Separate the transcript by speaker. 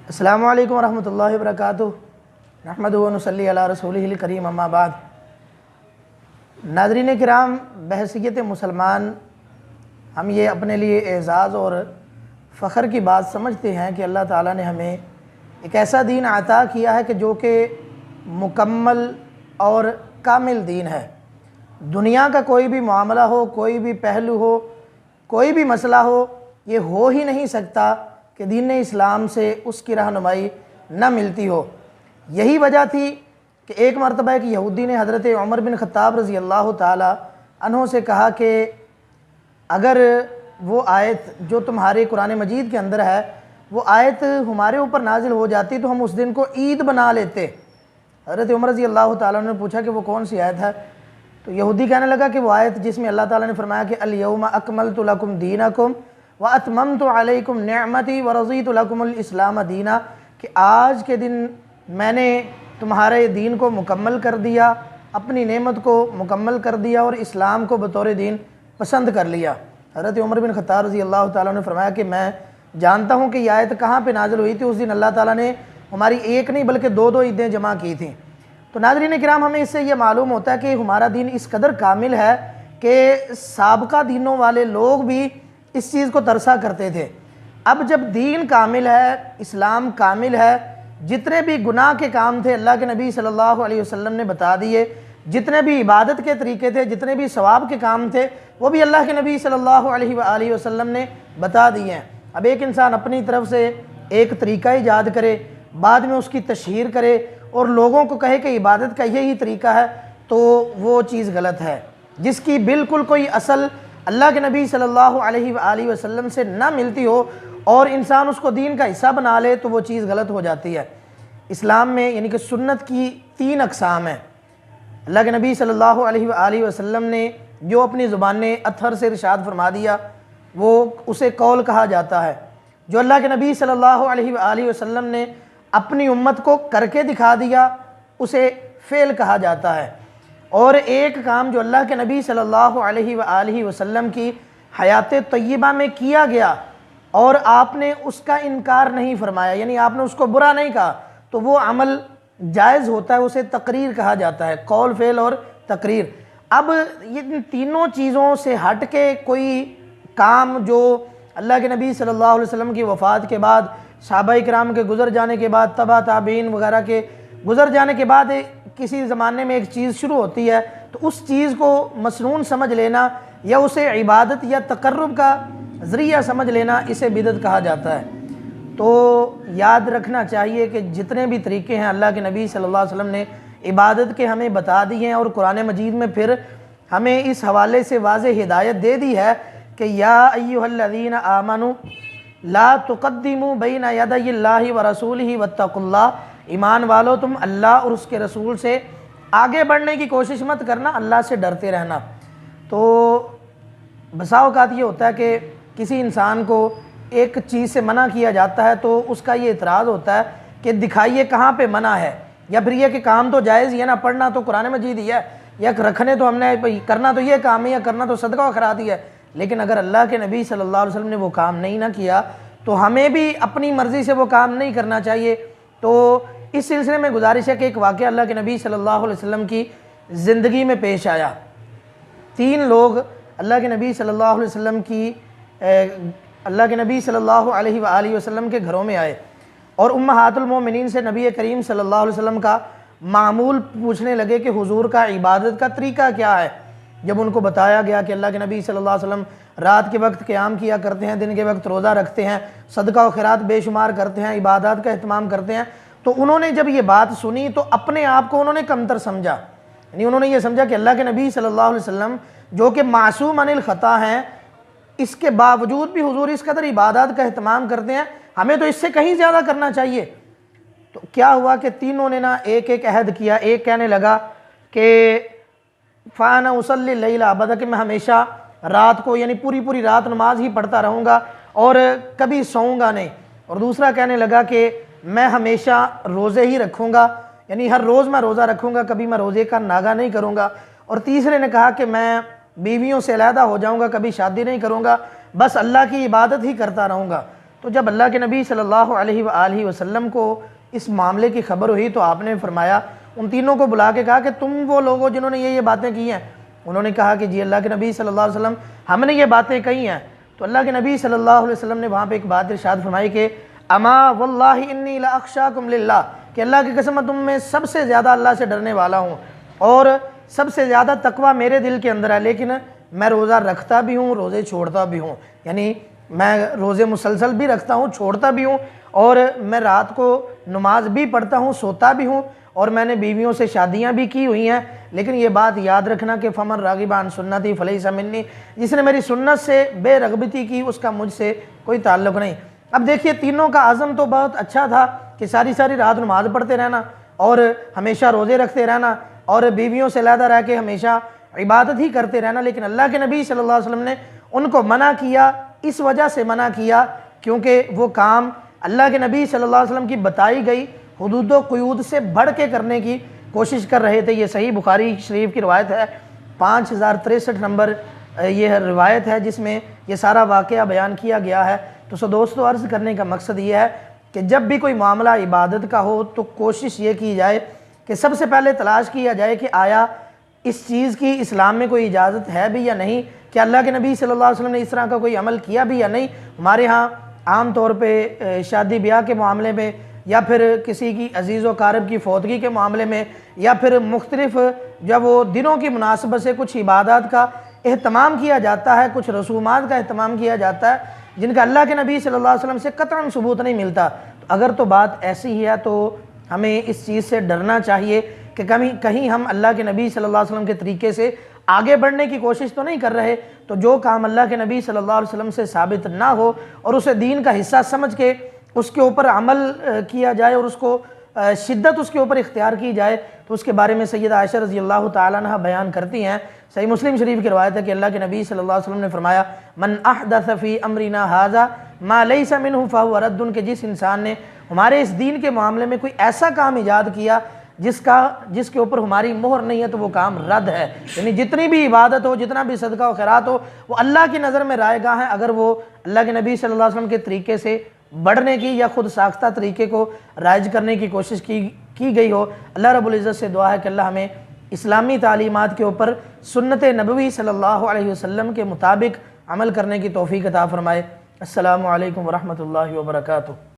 Speaker 1: السلام علیکم ورحمۃ اللہ وبرکاتہ۔ نحمدہ و نصلی علی رسولہ الکریم، اما بعد۔ ناظرین کرام، بحیثیت مسلمان ہم یہ اپنے لیے اعزاز اور فخر کی بات سمجھتے ہیں کہ اللہ تعالیٰ نے ہمیں ایک ایسا دین عطا کیا ہے کہ جو کہ مکمل اور کامل دین ہے۔ دنیا کا کوئی بھی معاملہ ہو، کوئی بھی پہلو ہو، کوئی بھی مسئلہ ہو، یہ ہو ہی نہیں سکتا کہ دین اسلام سے اس کی رہنمائی نہ ملتی ہو۔ یہی وجہ تھی کہ ایک مرتبہ ایک یہودی نے حضرت عمر بن خطاب رضی اللہ تعالی عنہ سے کہا کہ اگر وہ آیت جو تمہارے قرآن مجید کے اندر ہے وہ آیت ہمارے اوپر نازل ہو جاتی تو ہم اس دن کو عید بنا لیتے۔ حضرت عمر رضی اللہ تعالیٰ عنہ نے پوچھا کہ وہ کون سی آیت ہے؟ تو یہودی کہنے لگا کہ وہ آیت جس میں اللہ تعالیٰ نے فرمایا کہ الیوم اکملت لکم دینکم واتممت علیکم نعمتی ورضیت لکم الاسلام دینا، کہ آج کے دن میں نے تمہارے دین کو مکمل کر دیا، اپنی نعمت کو مکمل کر دیا اور اسلام کو بطور دین پسند کر لیا۔ حضرت عمر بن خطاب رضی اللہ تعالیٰ نے فرمایا کہ میں جانتا ہوں کہ یہ آیت کہاں پہ نازل ہوئی تھی۔ اس دن اللہ تعالیٰ نے ہماری ایک نہیں بلکہ دو عیدیں جمع کی تھیں۔ تو ناظرین کرام، ہمیں اس سے یہ معلوم ہوتا ہے کہ ہمارا دین اس قدر کامل ہے کہ سابقہ دینوں والے لوگ بھی اس چیز کو ترسا کرتے تھے۔ اب جب دین کامل ہے، اسلام کامل ہے، جتنے بھی گناہ کے کام تھے اللہ کے نبی صلی اللہ علیہ وسلم نے بتا دیے، جتنے بھی عبادت کے طریقے تھے، جتنے بھی ثواب کے کام تھے، وہ بھی اللہ کے نبی صلی اللہ علیہ وآلہ وسلم نے بتا دیے ہیں۔ اب ایک انسان اپنی طرف سے ایک طریقہ ایجاد کرے، بعد میں اس کی تشہیر کرے اور لوگوں کو کہے کہ عبادت کا یہی طریقہ ہے، تو وہ چیز غلط ہے۔ جس کی بالکل کوئی اصل اللہ کے نبی صلی اللہ علیہ وآلہ وسلم سے نہ ملتی ہو اور انسان اس کو دین کا حصہ بنا لے تو وہ چیز غلط ہو جاتی ہے۔ اسلام میں یعنی کہ سنت کی 3 اقسام ہیں۔ اللہ کے نبی صلی اللہ علیہ وآلہ وسلم نے جو اپنی زبان اطہر سے ارشاد فرما دیا وہ اسے قول کہا جاتا ہے۔ جو اللہ کے نبی صلی اللہ علیہ وآلہ وسلم نے اپنی امت کو کر کے دکھا دیا اسے فعل کہا جاتا ہے۔ اور ایک کام جو اللہ کے نبی صلی اللہ علیہ وآلہ وسلم کی حیات طیبہ میں کیا گیا اور آپ نے اس کا انکار نہیں فرمایا، یعنی آپ نے اس کو برا نہیں کہا، تو وہ عمل جائز ہوتا ہے، اسے تقریر کہا جاتا ہے، قول، فعل اور تقریر۔ اب ان تینوں چیزوں سے ہٹ کے کوئی کام جو اللہ کے نبی صلی اللہ علیہ وسلم کی وفات کے بعد، صحابہ کرام کے گزر جانے کے بعد، تبع تابعین وغیرہ کے گزر جانے کے بعد کسی زمانے میں ایک چیز شروع ہوتی ہے تو اس چیز کو مسنون سمجھ لینا یا اسے عبادت یا تقرب کا ذریعہ سمجھ لینا، اسے بدعت کہا جاتا ہے۔ تو یاد رکھنا چاہیے کہ جتنے بھی طریقے ہیں اللہ کے نبی صلی اللہ علیہ وسلم نے عبادت کے ہمیں بتا دی ہیں اور قرآن مجید میں پھر ہمیں اس حوالے سے واضح ہدایت دے دی ہے کہ یا ایھا الذین آمنوا لا تقدموا بین یدی اللہ ورسولہ واتقوا اللہ، ایمان والو تم اللہ اور اس کے رسول سے آگے بڑھنے کی کوشش مت کرنا، اللہ سے ڈرتے رہنا۔ تو بسا اوقات یہ ہوتا ہے کہ کسی انسان کو ایک چیز سے منع کیا جاتا ہے تو اس کا یہ اعتراض ہوتا ہے کہ دکھائیے کہاں پہ منع ہے، یا پھر یہ کہ کام تو جائز ہی ہے نا، پڑھنا تو قرآن مجید ہی ہے، یا رکھنے تو ہم نے کرنا تو یہ کام ہے، یا کرنا تو صدقہ و خیرات ہی ہے۔ لیکن اگر اللہ کے نبی صلی اللہ علیہ وسلم نے وہ کام نہیں نہ کیا تو ہمیں بھی اپنی مرضی سے وہ کام نہیں کرنا چاہیے۔ تو اس سلسلے میں گزارش ہے کہ ایک واقعہ اللہ کے نبی صلی اللہ علیہ وسلم کی زندگی میں پیش آیا۔ 3 لوگ اللہ کے نبی صلی اللہ علیہ وسلم کے گھروں میں آئے اور امہات المومنین سے نبی کریم صلی اللہ علیہ وسلم کا معمول پوچھنے لگے کہ حضور کا عبادت کا طریقہ کیا ہے۔ جب ان کو بتایا گیا کہ اللہ کے نبی صلی اللہ علیہ وسلم رات کے وقت قیام کیا کرتے ہیں، دن کے وقت روزہ رکھتے ہیں، صدقہ و خیرات بے شمار کرتے ہیں، عبادات کا اہتمام کرتے ہیں، تو انہوں نے جب یہ بات سنی تو اپنے آپ کو انہوں نے کمتر سمجھا۔ یعنی انہوں نے یہ سمجھا کہ اللہ کے نبی صلی اللہ علیہ وسلم جو کہ معصوم عن الخطا ہیں، اس کے باوجود بھی حضور اس قدر عبادات کا اہتمام کرتے ہیں، ہمیں تو اس سے کہیں زیادہ کرنا چاہیے۔ تو کیا ہوا کہ تینوں نے نا ایک عہد کیا۔ ایک کہنے لگا کہ فانا اصلی اللیل ابدا، کہ میں ہمیشہ رات کو یعنی پوری رات نماز ہی پڑھتا رہوں گا اور کبھی سوؤں گا نہیں۔ اور دوسرا کہنے لگا کہ میں ہمیشہ روزے ہی رکھوں گا، یعنی ہر روز میں روزہ رکھوں گا، کبھی میں روزے کا ناغہ نہیں کروں گا۔ اور تیسرے نے کہا کہ میں بیویوں سے علیحدہ ہو جاؤں گا، کبھی شادی نہیں کروں گا، بس اللہ کی عبادت ہی کرتا رہوں گا۔ تو جب اللہ کے نبی صلی اللہ علیہ وآلہ وسلم کو اس معاملے کی خبر ہوئی تو آپ نے فرمایا، ان تینوں کو بلا کے کہا کہ تم وہ لوگ ہو جنہوں نے یہ باتیں کی ہیں؟ انہوں نے کہا کہ جی اللہ کے نبی صلی اللہ علیہ وسلم ہم نے یہ باتیں کہی ہیں۔ تو اللہ کے نبی صلی اللہ علیہ وسلم نے وہاں پہ ایک بات ارشاد فرمائی کہ اما واللہ انی لاخشاکم للہ، کہ اللہ کی قسم تم میں سب سے زیادہ اللہ سے ڈرنے والا ہوں اور سب سے زیادہ تقوی میرے دل کے اندر ہے، لیکن میں روزہ رکھتا بھی ہوں، روزے چھوڑتا بھی ہوں، یعنی میں روزے مسلسل بھی رکھتا ہوں، چھوڑتا بھی ہوں، اور میں رات کو نماز بھی پڑھتا ہوں، سوتا بھی ہوں، اور میں نے بیویوں سے شادیاں بھی کی ہوئی ہیں، لیکن یہ بات یاد رکھنا کہ فمن راغب عن سنتی فلیس منی، جس نے میری سنت سے بے رغبتی کی اس کا مجھ سے کوئی تعلق نہیں۔ اب دیکھیے تینوں کا عزم تو بہت اچھا تھا کہ ساری رات نماز پڑھتے رہنا اور ہمیشہ روزے رکھتے رہنا اور بیویوں سے علیحدہ رہ کے ہمیشہ عبادت ہی کرتے رہنا، لیکن اللہ کے نبی صلی اللہ علیہ وسلم نے ان کو منع کیا، اس وجہ سے منع کیا کیونکہ وہ کام اللہ کے نبی صلی اللہ علیہ وسلم کی بتائی گئی حدود و قیود سے بڑھ کے کرنے کی کوشش کر رہے تھے۔ یہ صحیح بخاری شریف کی روایت ہے، 5063 نمبر یہ روایت ہے جس میں یہ سارا واقعہ بیان کیا گیا ہے۔ تو دوستو عرض کرنے کا مقصد یہ ہے کہ جب بھی کوئی معاملہ عبادت کا ہو تو کوشش یہ کی جائے کہ سب سے پہلے تلاش کیا جائے کہ آیا اس چیز کی اسلام میں کوئی اجازت ہے بھی یا نہیں، کہ اللہ کے نبی صلی اللہ علیہ وسلم نے اس طرح کا کوئی عمل کیا بھی یا نہیں۔ ہمارے ہاں عام طور پہ شادی بیاہ کے معاملے میں یا پھر کسی کی عزیز و اقارب کی فوتگی کے معاملے میں یا پھر مختلف جب وہ دنوں کی مناسبت سے کچھ عبادات کا اہتمام کیا جاتا ہے، کچھ رسومات کا اہتمام کیا جاتا ہے جن کا اللہ کے نبی صلی اللہ علیہ وسلم سے قطعاً ثبوت نہیں ملتا، اگر تو بات ایسی ہی ہے تو ہمیں اس چیز سے ڈرنا چاہیے کہ کہیں ہم اللہ کے نبی صلی اللہ علیہ وسلم کے طریقے سے آگے بڑھنے کی کوشش تو نہیں کر رہے۔ تو جو کام اللہ کے نبی صلی اللہ علیہ وسلم سے ثابت نہ ہو اور اسے دین کا حصہ سمجھ کے اس کے اوپر عمل کیا جائے اور اس کو شدت اس کے اوپر اختیار کی جائے، تو اس کے بارے میں سیدہ عائشہ رضی اللہ تعالیٰ عنہ بیان کرتی ہیں۔ صحیح مسلم شریف کی روایت ہے کہ اللہ کے نبی صلی اللہ علیہ وسلم نے فرمایا من احدث فی امرنا ھذا ما لیس منہ فہو رد، کہ جس انسان نے ہمارے اس دین کے معاملے میں کوئی ایسا کام ایجاد کیا جس کے اوپر ہماری مہر نہیں ہے تو وہ کام رد ہے۔ یعنی جتنی بھی عبادت ہو، جتنا بھی صدقہ و خیرات ہو، وہ اللہ کی نظر میں رائے گاہ ہیں، اگر وہ اللہ کے نبی صلی اللہ علیہ وسلم کے طریقے سے بڑھنے کی یا خود ساختہ طریقے کو رائج کرنے کی کوشش کی گئی ہو۔ اللہ رب العزت سے دعا ہے کہ اللہ ہمیں اسلامی تعلیمات کے اوپر سنت نبوی صلی اللہ علیہ وسلم کے مطابق عمل کرنے کی توفیق عطا فرمائے۔ السلام علیکم ورحمۃ اللہ وبرکاتہ۔